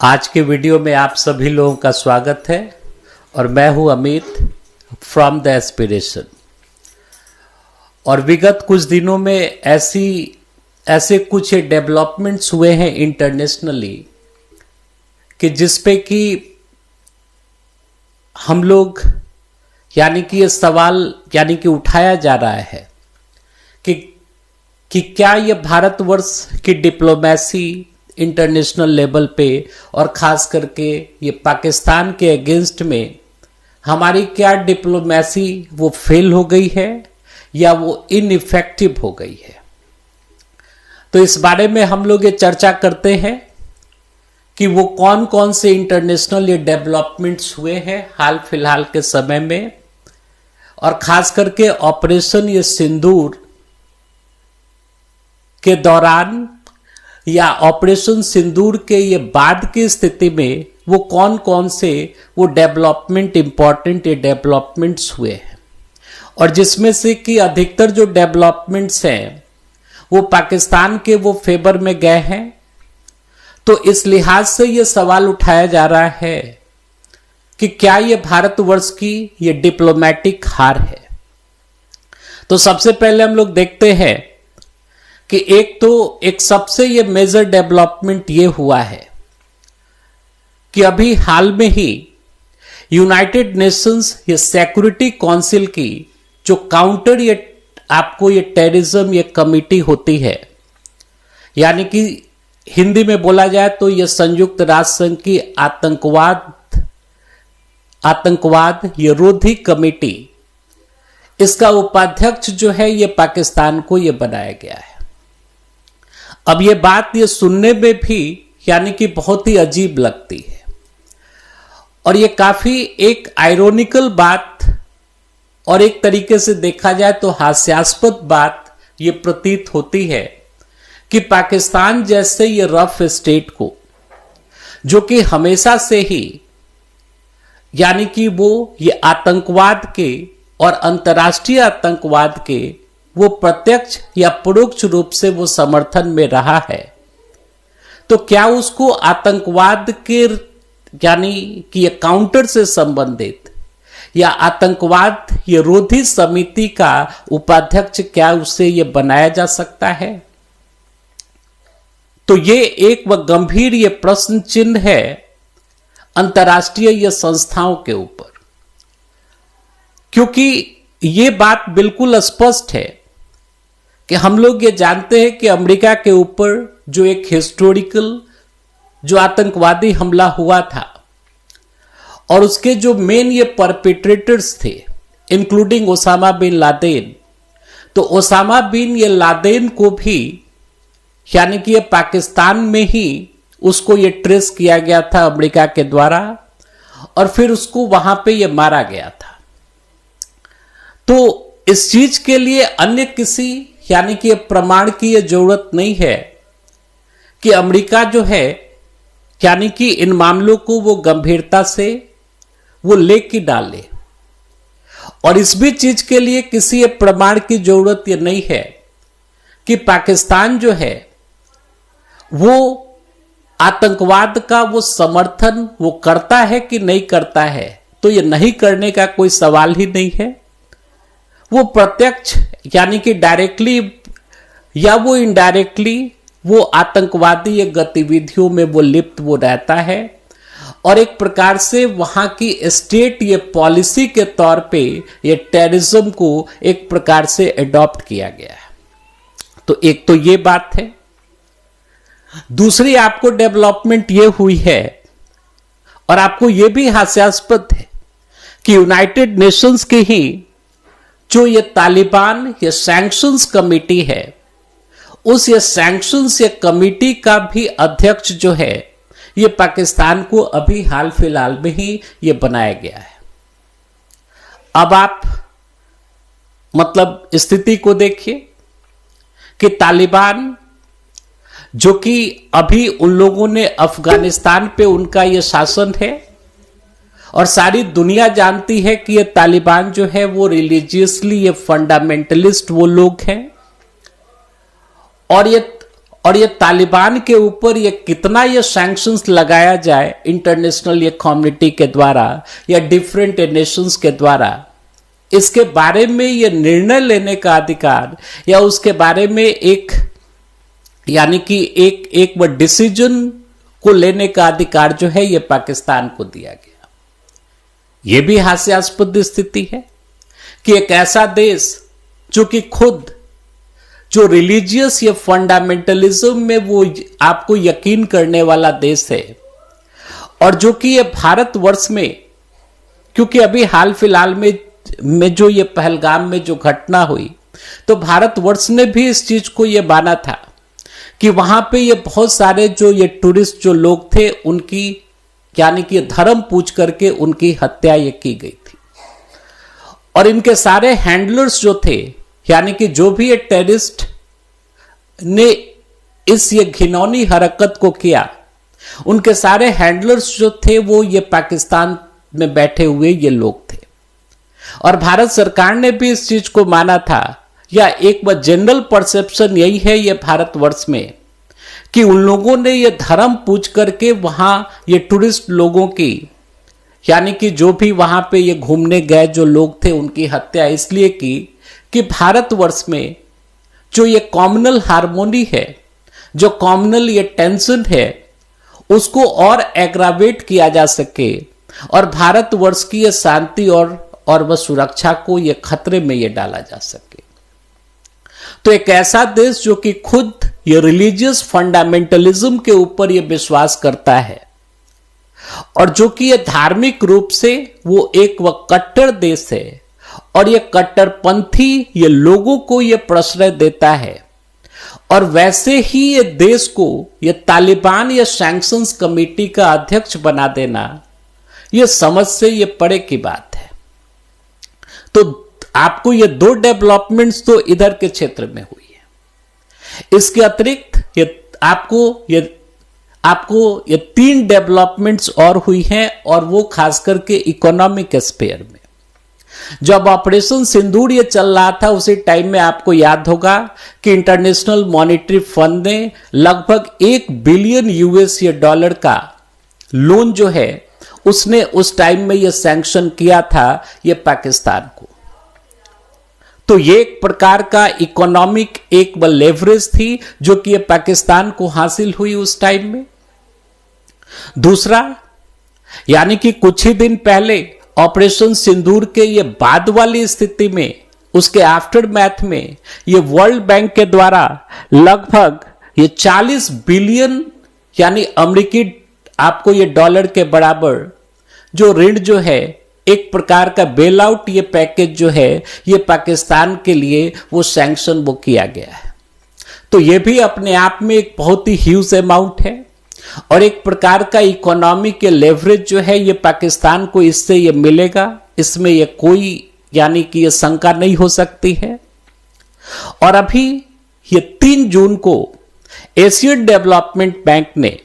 आज के वीडियो में आप सभी लोगों का स्वागत है और मैं हूं अमित फ्रॉम द एस्पिरेशन। और विगत कुछ दिनों में ऐसे कुछ डेवलपमेंट्स हुए हैं इंटरनेशनली कि जिसपे कि हम लोग यानी कि ये सवाल उठाया जा रहा है कि क्या ये भारतवर्ष की डिप्लोमेसी इंटरनेशनल लेवल पे और खास करके ये पाकिस्तान के अगेंस्ट में हमारी क्या डिप्लोमेसी वो फेल हो गई है या वो इनइफेक्टिव हो गई है। तो इस बारे में हम लोग ये चर्चा करते हैं कि वो कौन कौन से इंटरनेशनल ये डेवलपमेंट्स हुए हैं हाल फिलहाल के समय में, और खास करके ऑपरेशन ये सिंदूर के दौरान या ऑपरेशन सिंदूर के ये बाद की स्थिति में वो कौन कौन से वो डेवलपमेंट इंपॉर्टेंट ये डेवलपमेंट्स हुए हैं, और जिसमें से कि अधिकतर जो डेवलपमेंट्स हैं वो पाकिस्तान के वो फेवर में गए हैं। तो इस लिहाज से ये सवाल उठाया जा रहा है कि क्या ये भारतवर्ष की ये डिप्लोमेटिक हार है। तो सबसे पहले हम लोग देखते हैं कि एक सबसे ये मेजर डेवलपमेंट ये हुआ है कि अभी हाल में ही यूनाइटेड नेशंस ये सिक्योरिटी काउंसिल की जो काउंटर ये टेररिज्म ये कमिटी होती है, यानी कि हिंदी में बोला जाए तो ये संयुक्त राष्ट्र संघ की आतंकवाद ये रोधी कमेटी, इसका उपाध्यक्ष जो है ये पाकिस्तान को ये बनाया गया है। अब ये बात ये सुनने में भी यानी कि बहुत ही अजीब लगती है और ये काफी एक आयरोनिकल बात और एक तरीके से देखा जाए तो हास्यास्पद बात ये प्रतीत होती है कि पाकिस्तान जैसे ये रफ स्टेट को, जो कि हमेशा से ही यानी कि वो ये आतंकवाद के और अंतर्राष्ट्रीय आतंकवाद के वो प्रत्यक्ष या परोक्ष रूप से वो समर्थन में रहा है, तो क्या उसको आतंकवाद के यानी कि ये काउंटर से संबंधित या आतंकवाद ये रोधी समिति का उपाध्यक्ष क्या उसे ये बनाया जा सकता है? तो ये एक व गंभीर ये प्रश्न चिन्ह है अंतर्राष्ट्रीय ये संस्थाओं के ऊपर, क्योंकि ये बात बिल्कुल स्पष्ट है कि हम लोग ये जानते हैं कि अमेरिका के ऊपर जो एक हिस्टोरिकल जो आतंकवादी हमला हुआ था और उसके जो मेन ये परपेट्रेटर्स थे इंक्लूडिंग ओसामा बिन लादेन, तो ओसामा बिन ये लादेन को भी यानी कि ये पाकिस्तान में ही उसको ये ट्रेस किया गया था अमेरिका के द्वारा और फिर उसको वहां पे ये मारा गया था। तो इस चीज के लिए अन्य किसी यानी कि प्रमाण की ये जरूरत नहीं है कि अमेरिका जो है यानी कि इन मामलों को वो गंभीरता से वो लेके डाले, और इस भी चीज के लिए किसी प्रमाण की जरूरत ये नहीं है कि पाकिस्तान जो है वो आतंकवाद का वो समर्थन वो करता है कि नहीं करता है। तो ये नहीं करने का कोई सवाल ही नहीं है। वो प्रत्यक्ष यानी कि डायरेक्टली या वो इनडायरेक्टली वो आतंकवादी ये गतिविधियों में वो लिप्त वो रहता है, और एक प्रकार से वहां की स्टेट ये पॉलिसी के तौर पे ये टेररिज्म को एक प्रकार से अडॉप्ट किया गया है। तो एक तो ये बात है। दूसरी आपको डेवलपमेंट ये हुई है और आपको ये भी हास्यास्पद है कि यूनाइटेड नेशंस के ही जो ये तालिबान ये सैंक्शंस कमेटी है, उस ये सैंक्शंस ये कमेटी का भी अध्यक्ष जो है ये पाकिस्तान को अभी हाल फिलहाल में ही ये बनाया गया है। अब आप मतलब स्थिति को देखिए कि तालिबान जो कि अभी उन लोगों ने अफगानिस्तान पे उनका ये शासन है और सारी दुनिया जानती है कि ये तालिबान जो है वो रिलीजियसली ये फंडामेंटलिस्ट वो लोग हैं, और ये तालिबान के ऊपर ये कितना ये सैंक्शंस लगाया जाए इंटरनेशनल ये कम्युनिटी के द्वारा या डिफरेंट नेशंस के द्वारा, इसके बारे में ये निर्णय लेने का अधिकार या उसके बारे में एक यानी कि एक वो डिसीजन को लेने का अधिकार जो है ये पाकिस्तान को दिया गया। ये भी हास्यास्पद स्थिति है कि एक ऐसा देश जो कि खुद जो रिलीजियस या फंडामेंटलिज्म में वो आपको यकीन करने वाला देश है, और जो कि ये भारतवर्ष में, क्योंकि अभी हाल फिलहाल में जो ये पहलगाम में जो घटना हुई, तो भारतवर्ष ने भी इस चीज को ये माना था कि वहां पे ये बहुत सारे जो ये टूरिस्ट जो लोग थे उनकी यानी कि धर्म पूछ करके उनकी हत्या ये की गई थी, और इनके सारे हैंडलर्स जो थे यानी कि जो भी ये टेररिस्ट ने इस ये घिनौनी हरकत को किया, उनके सारे हैंडलर्स जो थे वो ये पाकिस्तान में बैठे हुए ये लोग थे। और भारत सरकार ने भी इस चीज को माना था, या एक बार जनरल परसेप्शन यही है ये भारतवर्ष में कि उन लोगों ने ये धर्म पूछ करके वहां ये टूरिस्ट लोगों की यानी कि जो भी वहां पे ये घूमने गए जो लोग थे उनकी हत्या इसलिए की कि भारतवर्ष में जो ये कॉम्युनल हार्मोनी है, जो कॉम्युनल ये टेंशन है, उसको और एग्रावेट किया जा सके और भारतवर्ष की ये शांति और वह सुरक्षा को ये खतरे में ये डाला जा सके। तो एक ऐसा देश जो कि खुद ये रिलीजियस फंडामेंटलिज्म के ऊपर ये विश्वास करता है और जो कि ये धार्मिक रूप से वो एक वह कट्टर देश है और ये कट्टरपंथी ये लोगों को ये प्रश्रय देता है, और वैसे ही ये देश को ये तालिबान या सैंक्शंस कमेटी का अध्यक्ष बना देना ये समझ से ये परे की बात है। तो आपको ये दो डेवलपमेंट्स तो इधर के क्षेत्र में हुई है। इसके अतिरिक्त आपको ये 3 डेवलपमेंट्स और हुई हैं, और वो खास करके इकोनॉमिक स्फीयर में। जब ऑपरेशन सिंदूर ये चल रहा था उसी टाइम में आपको याद होगा कि इंटरनेशनल मॉनेटरी फंड ने लगभग $1 बिलियन का लोन जो है उसने उस टाइम में ये सैंक्शन किया था ये पाकिस्तान को। तो ये एक प्रकार का इकोनॉमिक एक लेवरेज थी जो कि ये पाकिस्तान को हासिल हुई उस टाइम में। दूसरा, यानी कि कुछ ही दिन पहले ऑपरेशन सिंदूर के ये बाद वाली स्थिति में, उसके आफ्टर मैथ में ये वर्ल्ड बैंक के द्वारा लगभग ये 40 बिलियन यानी अमेरिकी आपको ये डॉलर के बराबर जो ऋण जो है, एक प्रकार का बेल आउट ये पैकेज जो है ये पाकिस्तान के लिए वो सैंक्शन वो किया गया है। तो ये भी अपने आप में एक बहुत ही ह्यूज अमाउंट है और एक प्रकार का इकोनॉमिक के लेवरेज जो है ये पाकिस्तान को इससे ये मिलेगा, इसमें ये कोई यानी कि ये शंका नहीं हो सकती है। और अभी ये 3 जून को एशियन डेवलपमेंट बैंक ने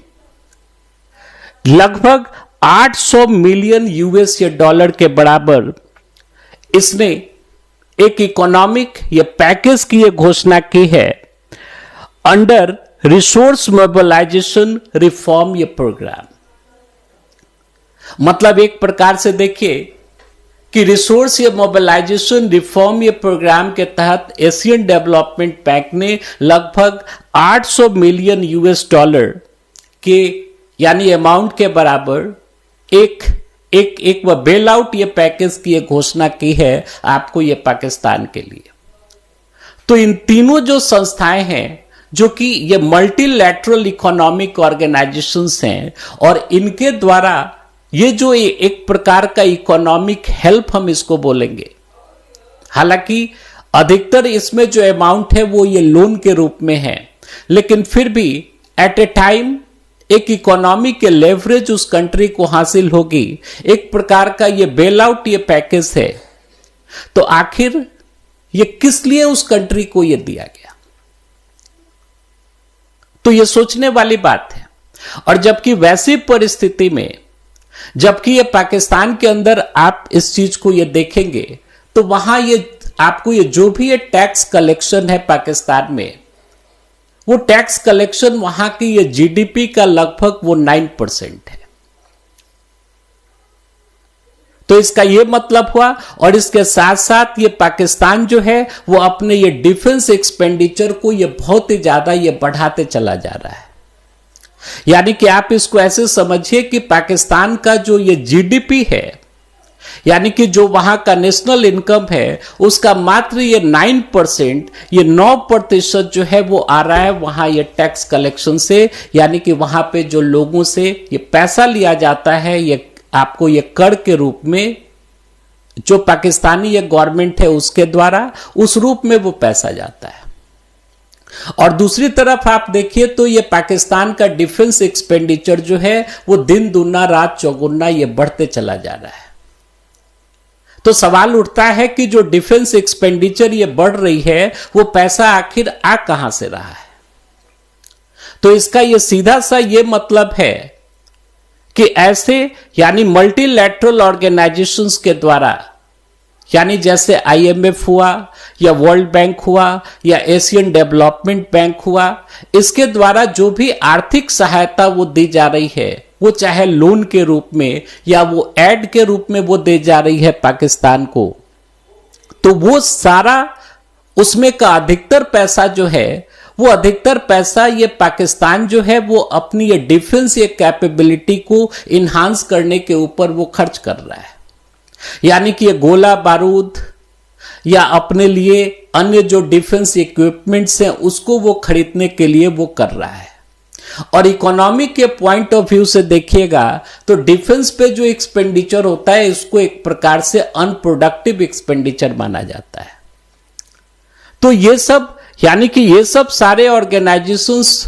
लगभग $800 मिलियन के बराबर इसने एक इकोनॉमिक ये पैकेज की ये घोषणा की है अंडर रिसोर्स मोबिलाइजेशन रिफॉर्म ये प्रोग्राम। मतलब एक प्रकार से देखिए कि रिसोर्स ये मोबिलाइजेशन रिफॉर्म ये प्रोग्राम के तहत एशियन डेवलपमेंट बैंक ने लगभग $800 मिलियन के यानी अमाउंट के बराबर एक वह बेल आउट ये पैकेज की ये घोषणा की है आपको ये पाकिस्तान के लिए। तो इन तीनों जो संस्थाएं हैं जो कि ये मल्टीलैटरल इकोनॉमिक ऑर्गेनाइजेशंस हैं और इनके द्वारा ये जो एक प्रकार का इकोनॉमिक हेल्प हम इसको बोलेंगे, हालांकि अधिकतर इसमें जो अमाउंट है वो ये लोन के रूप में है, लेकिन फिर भी एट ए टाइम एक इकोनॉमी के लेवरेज उस कंट्री को हासिल होगी। एक प्रकार का ये बेल आउट ये पैकेज है। तो आखिर ये किस लिए उस कंट्री को ये दिया गया, तो ये सोचने वाली बात है। और जबकि वैसी परिस्थिति में जबकि ये पाकिस्तान के अंदर आप इस चीज को ये देखेंगे तो वहां ये आपको ये जो भी ये टैक्स कलेक्शन है पाकिस्तान में वो टैक्स कलेक्शन वहां की ये जीडीपी का लगभग वो 9% है। तो इसका ये मतलब हुआ, और इसके साथ साथ ये पाकिस्तान जो है वो अपने ये डिफेंस एक्सपेंडिचर को ये बहुत ही ज्यादा ये बढ़ाते चला जा रहा है। यानी कि आप इसको ऐसे समझिए कि पाकिस्तान का जो ये जीडीपी है, यानी कि जो वहां का नेशनल इनकम है, उसका मात्र ये 9%, ये 9% जो है वो आ रहा है वहां ये टैक्स कलेक्शन से। यानी कि वहां पे जो लोगों से ये पैसा लिया जाता है, ये आपको ये कर के रूप में, जो पाकिस्तानी ये गवर्नमेंट है उसके द्वारा, उस रूप में वो पैसा जाता है। और दूसरी तरफ आप देखिए तो ये पाकिस्तान का डिफेंस एक्सपेंडिचर जो है वो दिन दुना रात चौगुना ये बढ़ते चला जा रहा है। तो सवाल उठता है कि जो डिफेंस एक्सपेंडिचर ये बढ़ रही है, वो पैसा आखिर आ कहां से रहा है? तो इसका ये सीधा सा ये मतलब है कि ऐसे यानी मल्टीलैटरल ऑर्गेनाइजेशंस के द्वारा, यानी जैसे आईएमएफ हुआ या वर्ल्ड बैंक हुआ या एशियन डेवलपमेंट बैंक हुआ, इसके द्वारा जो भी आर्थिक सहायता वो दी जा रही है, वो चाहे लोन के रूप में या वो एड के रूप में वो दे जा रही है पाकिस्तान को, तो वो सारा उसमें का अधिकतर पैसा जो है, वो अधिकतर पैसा ये पाकिस्तान जो है वो अपनी ये डिफेंस ये कैपेबिलिटी को इन्हांस करने के ऊपर वो खर्च कर रहा है। यानी कि ये गोला बारूद या अपने लिए अन्य जो डिफेंस इक्विपमेंट्स हैं उसको वो खरीदने के लिए वो कर रहा है। और इकोनॉमी के पॉइंट ऑफ व्यू से देखिएगा तो डिफेंस पे जो एक्सपेंडिचर होता है इसको एक प्रकार से अनप्रोडक्टिव एक्सपेंडिचर माना जाता है। तो ये सब यानी कि ये सब सारे ऑर्गेनाइजेशंस,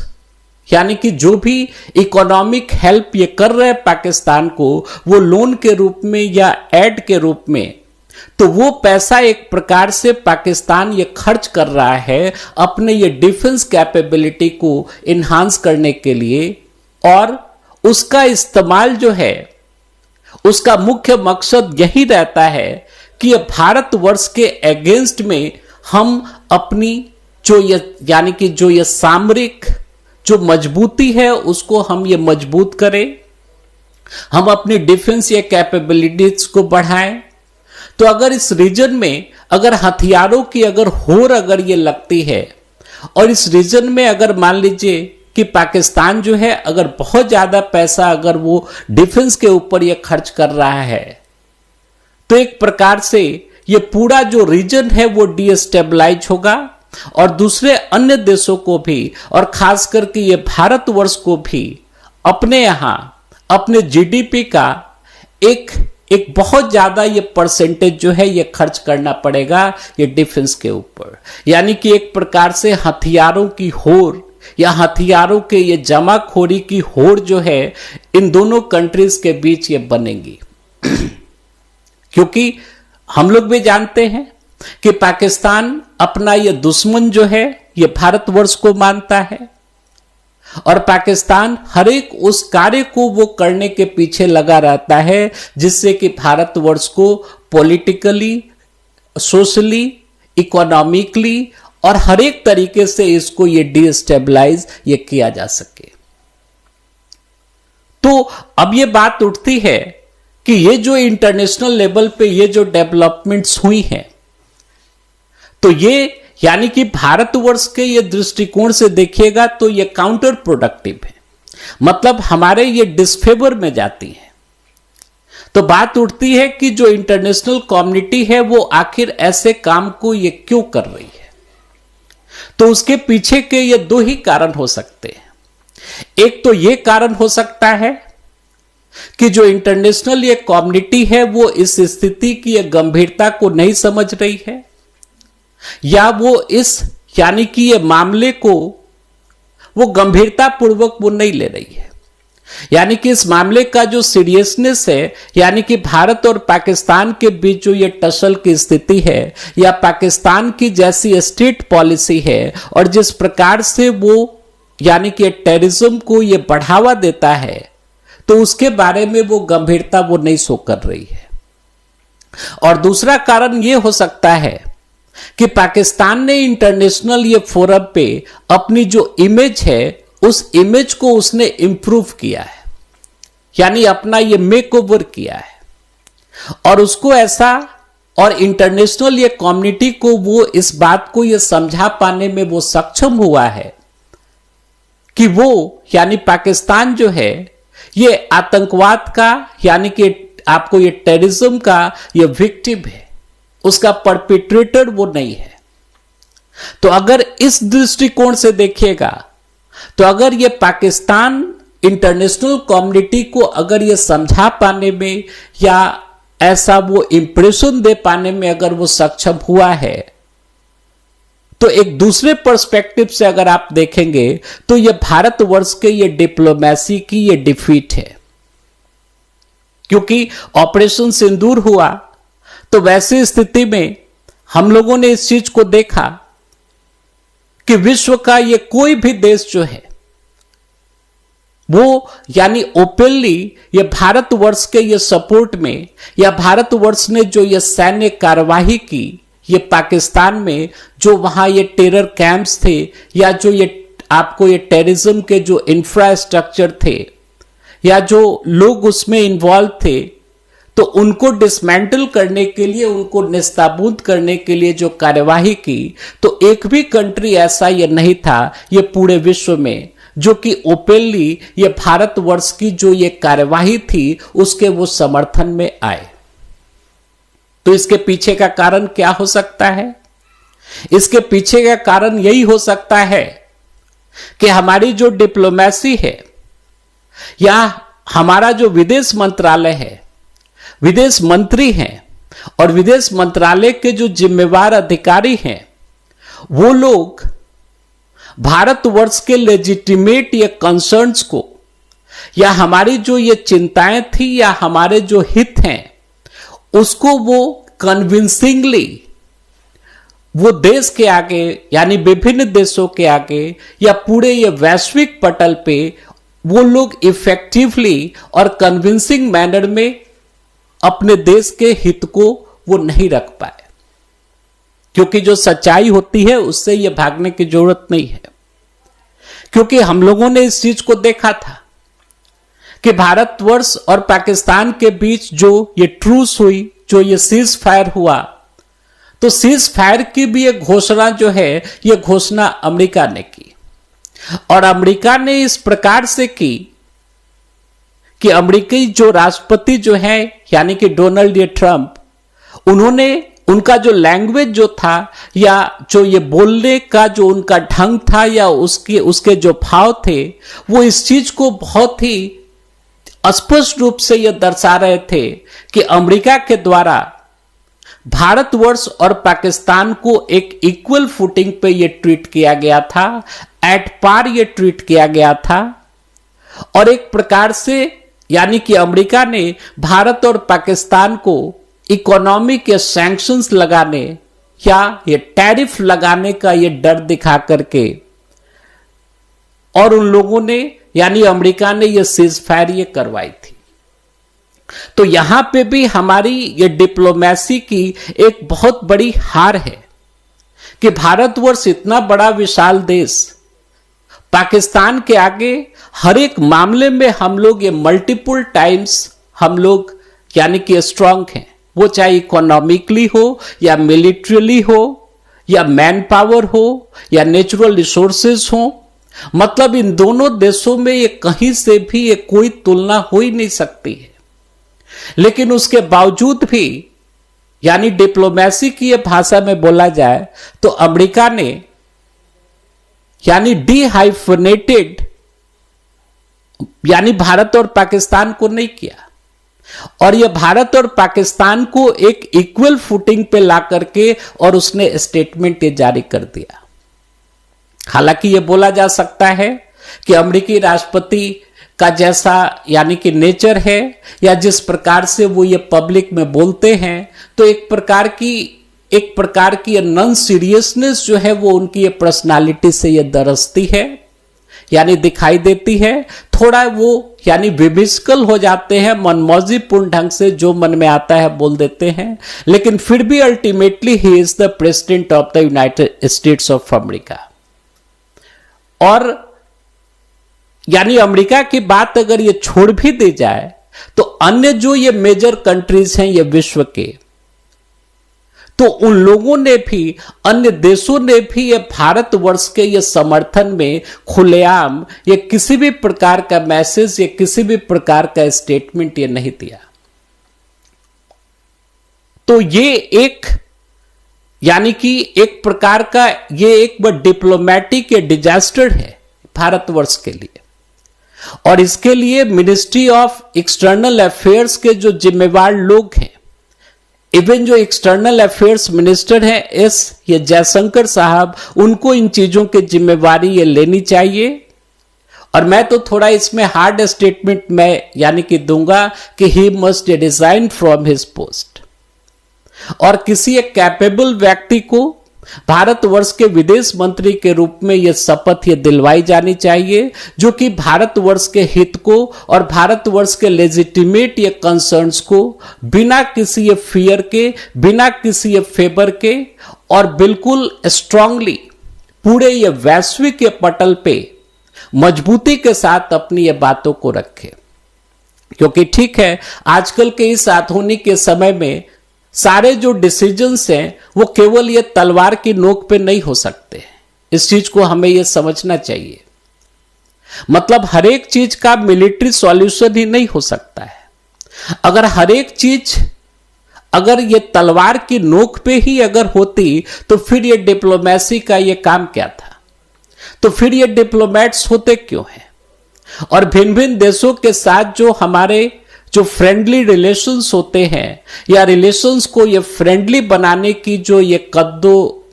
यानी कि जो भी इकोनॉमिक हेल्प ये कर रहे हैं पाकिस्तान को, वो लोन के रूप में या एड के रूप में, तो वो पैसा एक प्रकार से पाकिस्तान ये खर्च कर रहा है अपने ये डिफेंस कैपेबिलिटी को इन्हांस करने के लिए। और उसका इस्तेमाल जो है, उसका मुख्य मकसद यही रहता है कि ये भारतवर्ष के अगेंस्ट में हम अपनी जो ये यानी कि जो ये सामरिक जो मजबूती है उसको हम ये मजबूत करें, हम अपनी डिफेंस ये कैपेबिलिटीज को बढ़ाएं। तो अगर इस रीजन में अगर हथियारों की अगर होड़ अगर ये लगती है, और इस रीजन में अगर मान लीजिए कि पाकिस्तान जो है अगर बहुत ज्यादा पैसा अगर वो डिफेंस के ऊपर ये खर्च कर रहा है, तो एक प्रकार से ये पूरा जो रीजन है वो डीस्टेबलाइज होगा और दूसरे अन्य देशों को भी, और खास करके ये भारतवर्ष को भी अपने यहां अपने जीडीपी का एक बहुत ज्यादा ये परसेंटेज जो है ये खर्च करना पड़ेगा ये डिफेंस के ऊपर। यानी कि एक प्रकार से हथियारों की होड़ या हथियारों के ये जमाखोरी की होड़ जो है इन दोनों कंट्रीज के बीच ये बनेगी। क्योंकि हम लोग भी जानते हैं कि पाकिस्तान अपना ये दुश्मन जो है ये भारतवर्ष को मानता है, और पाकिस्तान हर एक उस कार्य को वो करने के पीछे लगा रहता है जिससे कि भारतवर्ष को पॉलिटिकली, सोशली, इकोनॉमिकली और हर एक तरीके से इसको ये डीस्टेबलाइज ये किया जा सके। तो अब ये बात उठती है कि ये जो इंटरनेशनल लेवल पे ये जो डेवलपमेंट्स हुई हैं, तो ये यानी कि भारतवर्ष के ये दृष्टिकोण से देखिएगा तो ये काउंटर प्रोडक्टिव है, मतलब हमारे ये डिसफेवर में जाती है। तो बात उठती है कि जो इंटरनेशनल कम्युनिटी है वो आखिर ऐसे काम को ये क्यों कर रही है? तो उसके पीछे के ये दो ही कारण हो सकते हैं। एक तो ये कारण हो सकता है कि जो इंटरनेशनल ये कम्युनिटी है वो इस स्थिति की ये गंभीरता को नहीं समझ रही है, या वो इस यानी कि ये मामले को वो गंभीरता पूर्वक वो नहीं ले रही है। यानी कि इस मामले का जो सीरियसनेस है, यानी कि भारत और पाकिस्तान के बीच जो ये टसल की स्थिति है या पाकिस्तान की जैसी स्टेट पॉलिसी है और जिस प्रकार से वो यानी कि टेररिज्म को ये बढ़ावा देता है, तो उसके बारे में वो गंभीरता वो नहीं शो कर रही है। और दूसरा कारण ये हो सकता है कि पाकिस्तान ने इंटरनेशनल ये फोरम पे अपनी जो इमेज है उस इमेज को उसने इंप्रूव किया है, यानी अपना ये मेक ओवर किया है और उसको ऐसा, और इंटरनेशनल ये कम्युनिटी को वो इस बात को ये समझा पाने में वो सक्षम हुआ है कि वो यानी पाकिस्तान जो है ये आतंकवाद का यानी कि आपको ये टेररिज्म का ये विक्टिम है, उसका परपिट्रेटर वो नहीं है। तो अगर इस दृष्टिकोण से देखिएगा तो अगर ये पाकिस्तान इंटरनेशनल कम्युनिटी को अगर ये समझा पाने में या ऐसा वो इंप्रेशन दे पाने में अगर वो सक्षम हुआ है, तो एक दूसरे पर्सपेक्टिव से अगर आप देखेंगे तो ये भारतवर्ष के ये डिप्लोमेसी की ये डिफीट है। क्योंकि ऑपरेशन सिंदूर हुआ तो वैसी स्थिति में हम लोगों ने इस चीज को देखा कि विश्व का ये कोई भी देश जो है वो यानी ओपनली ये भारतवर्ष के ये सपोर्ट में या भारतवर्ष ने जो ये सैन्य कार्यवाही की ये पाकिस्तान में, जो वहां ये टेरर कैंप्स थे या जो ये आपको ये टेररिज्म के जो इंफ्रास्ट्रक्चर थे या जो लोग उसमें इन्वॉल्व थे, तो उनको डिसमेंटल करने के लिए, उनको निस्ताबूद करने के लिए जो कार्यवाही की, तो एक भी कंट्री ऐसा ये नहीं था ये पूरे विश्व में जो कि ओपनली ये भारतवर्ष की जो ये कार्यवाही थी उसके वो समर्थन में आए। तो इसके पीछे का कारण क्या हो सकता है? इसके पीछे का कारण यही हो सकता है कि हमारी जो डिप्लोमेसी है या हमारा जो विदेश मंत्रालय है, विदेश मंत्री हैं और विदेश मंत्रालय के जो जिम्मेवार अधिकारी हैं, वो लोग भारतवर्ष के लेजिटिमेट ये कंसर्न्स को या हमारी जो ये चिंताएं थी या हमारे जो हित हैं उसको वो कन्विंसिंगली वो देश के आगे यानी विभिन्न देशों के आगे या पूरे ये वैश्विक पटल पे वो लोग इफेक्टिवली और कन्विंसिंग मैनर में अपने देश के हित को वो नहीं रख पाए। क्योंकि जो सच्चाई होती है उससे ये भागने की जरूरत नहीं है, क्योंकि हम लोगों ने इस चीज को देखा था कि भारतवर्ष और पाकिस्तान के बीच जो ये ट्रूस हुई, जो ये सीज फायर हुआ, तो सीज फायर की भी एक घोषणा जो है ये घोषणा अमेरिका ने की और अमेरिका ने इस प्रकार से की कि अमेरिकी जो राष्ट्रपति जो है यानी कि डोनाल्ड ट्रंप, उन्होंने उनका जो लैंग्वेज जो था या जो ये बोलने का जो उनका ढंग था या उसके जो भाव थे, वो इस चीज को बहुत ही स्पष्ट रूप से ये दर्शा रहे थे कि अमेरिका के द्वारा भारतवर्ष और पाकिस्तान को एक इक्वल फुटिंग पे ये ट्रीट किया गया था, एट पार ये ट्रीट किया गया था। और एक प्रकार से यानी कि अमेरिका ने भारत और पाकिस्तान को इकोनॉमिक या सैंक्शंस लगाने या ये टैरिफ लगाने का ये डर दिखा करके और उन लोगों ने यानी अमेरिका ने ये सीज फायर ये करवाई थी। तो यहां पे भी हमारी ये डिप्लोमेसी की एक बहुत बड़ी हार है कि भारतवर्ष इतना बड़ा विशाल देश, पाकिस्तान के आगे हर एक मामले में हम लोग ये मल्टीपल टाइम्स हम लोग यानी कि स्ट्रांग हैं, वो चाहे इकोनॉमिकली हो या मिलिट्रीली हो या मैन पावर हो या नेचुरल रिसोर्सेज हो। मतलब इन दोनों देशों में ये कहीं से भी ये कोई तुलना हो ही नहीं सकती है। लेकिन उसके बावजूद भी यानी डिप्लोमेसी की ये भाषा में बोला जाए तो अमेरिका ने यानी डिहाइफनेटेड यानी भारत और पाकिस्तान को नहीं किया और यह भारत और पाकिस्तान को एक इक्वल फुटिंग पे ला करके और उसने स्टेटमेंट ये जारी कर दिया। हालांकि यह बोला जा सकता है कि अमेरिकी राष्ट्रपति का जैसा यानी कि नेचर है या जिस प्रकार से वो ये पब्लिक में बोलते हैं, तो एक प्रकार की नॉन सीरियसनेस जो है वो उनकी ये पर्सनालिटी से ये दरसती है यानी दिखाई देती है, थोड़ा वो यानी विमिस्कल हो जाते हैं, मनमौजीपूर्ण ढंग से जो मन में आता है बोल देते हैं, लेकिन फिर भी ultimately he is the president of the United states of America. और यानी अमेरिका की बात अगर ये छोड़ भी दी जाए तो अन्य जो ये मेजर कंट्रीज हैं ये विश्व के, तो उन लोगों ने भी, अन्य देशों ने भी ये भारतवर्ष के ये समर्थन में खुलेआम ये किसी भी प्रकार का मैसेज या किसी भी प्रकार का स्टेटमेंट ये नहीं दिया। तो ये एक यानी कि एक प्रकार का ये एक डिप्लोमेटिक या डिजास्टर है भारतवर्ष के लिए। और इसके लिए मिनिस्ट्री ऑफ एक्सटर्नल अफेयर्स के जो जिम्मेवार लोग हैं, इवन जो एक्सटर्नल अफेयर्स मिनिस्टर हैं ये जयशंकर साहब, उनको इन चीजों की जिम्मेवारी ये लेनी चाहिए। और मैं तो थोड़ा इसमें हार्ड स्टेटमेंट मैं यानी कि दूंगा कि he must resign from his post, और किसी एक कैपेबल व्यक्ति को भारतवर्ष के विदेश मंत्री के रूप में यह शपथ ये दिलवाई जानी चाहिए, जो कि भारतवर्ष के हित को और भारतवर्ष के लेजिटिमेट ये कंसर्न्स को बिना किसी ये फियर के, बिना किसी ये फेवर के, और बिल्कुल स्ट्रांगली पूरे ये वैश्विक ये पटल पे मजबूती के साथ अपनी ये बातों को रखे। क्योंकि ठीक है, आजकल के इस आधुनिक के समय में सारे जो डिसीजंस हैं वो केवल ये तलवार की नोक पे नहीं हो सकते। इस चीज को हमें ये समझना चाहिए। मतलब हर एक चीज का मिलिट्री सॉल्यूशन ही नहीं हो सकता है। अगर हर एक चीज अगर ये तलवार की नोक पे ही अगर होती तो फिर ये डिप्लोमेसी का ये काम क्या था? तो फिर ये डिप्लोमेट्स होते क्यों हैं? और भिन्न भिन्न देशों के साथ जो हमारे जो फ्रेंडली रिलेशंस होते हैं या रिलेशंस को ये फ्रेंडली बनाने की जो ये कद्दो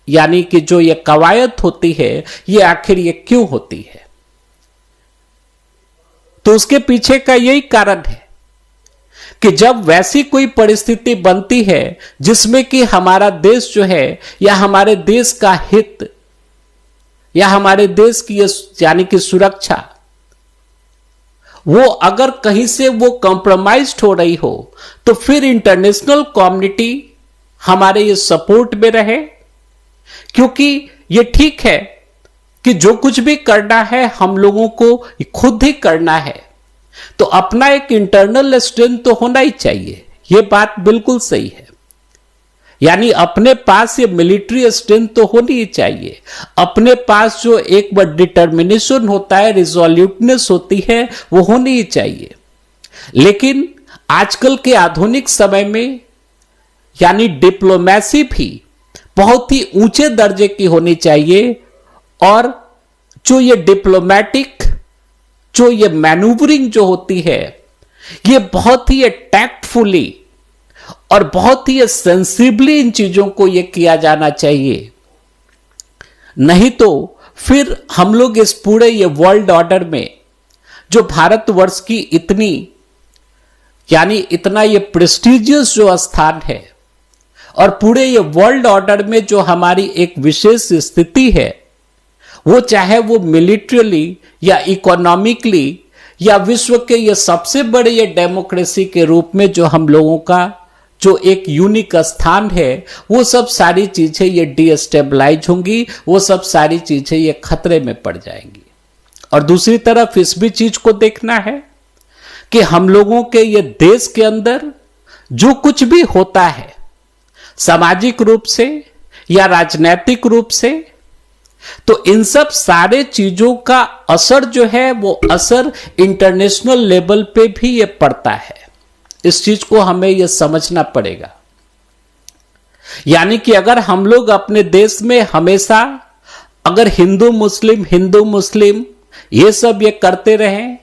यानी कि जो ये कवायद होती है, ये आखिर ये क्यों होती है? तो उसके पीछे का यही कारण है कि जब वैसी कोई परिस्थिति बनती है जिसमें कि हमारा देश जो है या हमारे देश का हित या हमारे देश की यानी कि सुरक्षा वो अगर कहीं से वो कॉम्प्रोमाइज्ड हो रही हो, तो फिर इंटरनेशनल कम्युनिटी हमारे ये सपोर्ट में रहे। क्योंकि ये ठीक है कि जो कुछ भी करना है हम लोगों को खुद ही करना है, तो अपना एक इंटरनल स्ट्रेंथ तो होना ही चाहिए। ये बात बिल्कुल सही है। यानी अपने पास ये मिलिट्री स्ट्रेंथ तो होनी ही चाहिए। अपने पास जो एक डिटर्मिनेशन होता है, रिजोल्यूटनेस होती है, वो होनी ही चाहिए। लेकिन आजकल के आधुनिक समय में यानी डिप्लोमेसी भी बहुत ही ऊंचे दर्जे की होनी चाहिए। और जो ये डिप्लोमेटिक जो ये मैनूवरिंग जो होती है, ये बहुत ही टैक्टफुली और बहुत ही सेंसिबली इन चीजों को ये किया जाना चाहिए। नहीं तो फिर हम लोग इस पूरे ये वर्ल्ड ऑर्डर में जो भारतवर्ष की इतनी यानी इतना ये प्रेस्टिजियस जो स्थान है और पूरे ये वर्ल्ड ऑर्डर में जो हमारी एक विशेष स्थिति है, वो चाहे वो मिलिट्रली या इकोनॉमिकली या विश्व के ये सबसे बड़े ये डेमोक्रेसी के रूप में जो हम लोगों का जो एक यूनिक स्थान है, वो सब सारी चीजें ये डीस्टेबलाइज होंगी, वो सब सारी चीजें ये खतरे में पड़ जाएंगी। और दूसरी तरफ इस भी चीज को देखना है कि हम लोगों के ये देश के अंदर जो कुछ भी होता है सामाजिक रूप से या राजनीतिक रूप से, तो इन सब सारे चीजों का असर जो है वो असर इंटरनेशनल लेवल पे भी ये पड़ता है। इस चीज को हमें यह समझना पड़ेगा। यानी कि अगर हम लोग अपने देश में हमेशा अगर हिंदू मुस्लिम ये सब ये करते रहें,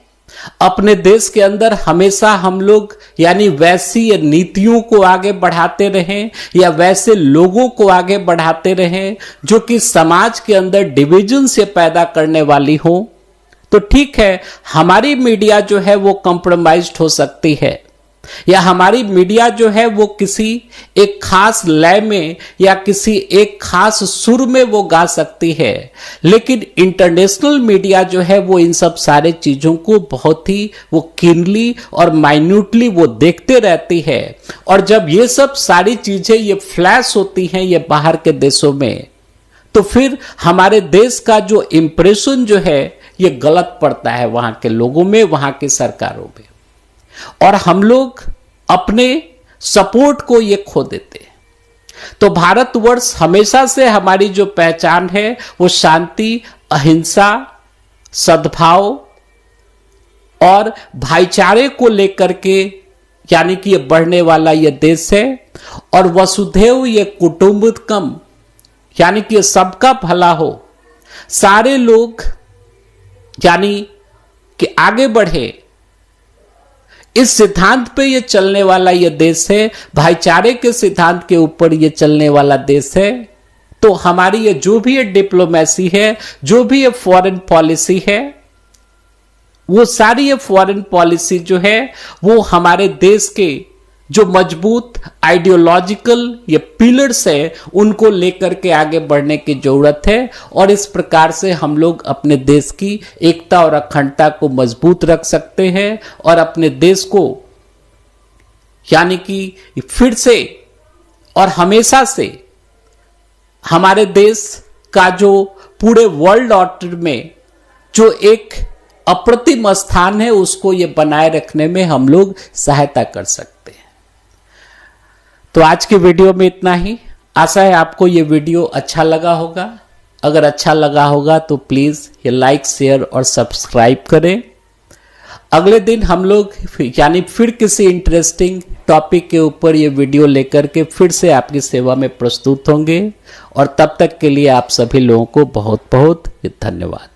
अपने देश के अंदर हमेशा हम लोग यानी वैसी नीतियों को आगे बढ़ाते रहें या वैसे लोगों को आगे बढ़ाते रहें जो कि समाज के अंदर डिवीजन से पैदा करने वाली हो, तो ठीक है, हमारी मीडिया जो है वो कॉम्प्रोमाइज्ड हो सकती है। या हमारी मीडिया जो है वो किसी एक खास लय में या किसी एक खास सुर में वो गा सकती है, लेकिन इंटरनेशनल मीडिया जो है वो इन सब सारे चीजों को बहुत ही वो कीनली और माइन्यूटली वो देखते रहती है। और जब ये सब सारी चीजें ये फ्लैश होती हैं ये बाहर के देशों में, तो फिर हमारे देश का जो इंप्रेशन जो है ये गलत पड़ता है वहां के लोगों में, वहां की सरकारों में, और हम लोग अपने सपोर्ट को ये खो देते हैं। तो भारतवर्ष हमेशा से हमारी जो पहचान है वो शांति, अहिंसा, सद्भाव और भाईचारे को लेकर के, यानी कि ये बढ़ने वाला ये देश है। और वसुधैव ये कुटुंबकम, यानी कि सबका भला हो, सारे लोग यानी कि आगे बढ़े, इस सिद्धांत पे ये चलने वाला ये देश है, भाईचारे के सिद्धांत के ऊपर ये चलने वाला देश है। तो हमारी ये जो भी ये डिप्लोमेसी है, जो भी ये फॉरेन पॉलिसी है, वो सारी ये फॉरेन पॉलिसी जो है वो हमारे देश के जो मजबूत आइडियोलॉजिकल ये पिलर्स है उनको लेकर के आगे बढ़ने की जरूरत है। और इस प्रकार से हम लोग अपने देश की एकता और अखंडता को मजबूत रख सकते हैं और अपने देश को यानी कि फिर से और हमेशा से हमारे देश का जो पूरे वर्ल्ड ऑर्डर में जो एक अप्रतिम स्थान है उसको ये बनाए रखने में हम लोग सहायता कर सकते हैं। तो आज की वीडियो में इतना ही। आशा है आपको ये वीडियो अच्छा लगा होगा। अगर अच्छा लगा होगा तो प्लीज ये लाइक, शेयर और सब्सक्राइब करें। अगले दिन हम लोग यानी फिर किसी इंटरेस्टिंग टॉपिक के ऊपर ये वीडियो लेकर के फिर से आपकी सेवा में प्रस्तुत होंगे। और तब तक के लिए आप सभी लोगों को बहुत बहुत धन्यवाद।